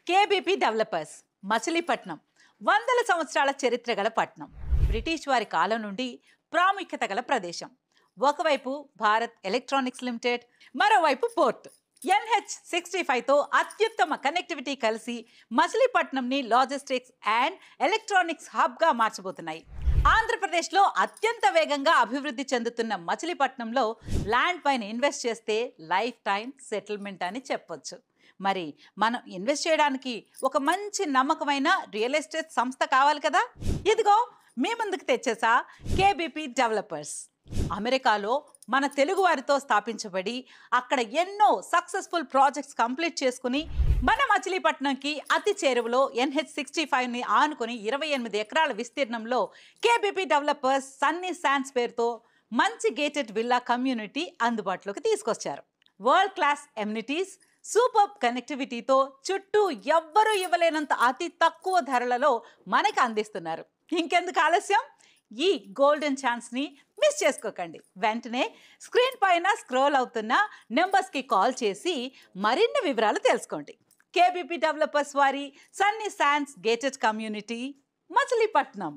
KBP developers Machilipatnam వందల సంవత్సరాల చరిత్ర గల పట్నం. బ్రిటిష్ వారి కాలం నుండి ప్రాముఖ్యత గల ప్రదేశం. ఒకవైపు భారత్ ఎలక్ట్రానిక్స్ లిమిటెడ్, మరోవైపు పోర్ట్. NH65తో అత్యుత్తమ కనెక్టివిటీ కలిసి మచిలీపట్నంని లాజిస్టిక్స్ అండ్ ఎలక్ట్రానిక్స్ హబ్గా మార్చబోతున్నాయి. ఆంధ్రప్రదేశ్లో అత్యంత వేగంగా అభివృద్ధి చెందుతున్న మచిలీపట్నంలో ల్యాండ్ పైన ఇన్వెస్ట్ చేస్తే లైఫ్ టైం సెటిల్మెంట్ అని చెప్పొచ్చు. మరి మనం ఇన్వెస్ట్ చేయడానికి ఒక మంచి నమ్మకమైన రియల్ ఎస్టేట్ సంస్థ కావాలి కదా. ఇదిగో మీ ముందుకు తెచ్చేసా కేబీపీ డెవలపర్స్. అమెరికాలో మన తెలుగు వారితో స్థాపించబడి అక్కడ ఎన్నో సక్సెస్ఫుల్ ప్రాజెక్ట్స్ కంప్లీట్ చేసుకుని మన మచిలీపట్నంకి అతి చేరువలో NH65ని ఆనుకొని 28 ఎకరాల విస్తీర్ణంలో కేబీపీ డెవలపర్స్ సన్నీ శాండ్స్ పేరుతో మంచి గేటెడ్ విల్లా కమ్యూనిటీ అందుబాటులోకి తీసుకొచ్చారు. వరల్డ్ క్లాస్ ఎమ్యూనిటీస్, సూపర్ కనెక్టివిటీతో చుట్టూ ఎవ్వరూ ఇవ్వలేనంత అతి తక్కువ ధరలలో మనకి అందిస్తున్నారు. ఇంకెందుకు ఆలస్యం, ఈ గోల్డెన్ ఛాన్స్ని మిస్ చేసుకోకండి. వెంటనే స్క్రీన్ పైన స్క్రోల్ అవుతున్న నెంబర్స్కి కాల్ చేసి మరిన్ని వివరాలు తెలుసుకోండి. కేబీపీ డెవలపర్స్ వారి Sunny sands gated community, Machilipatnam.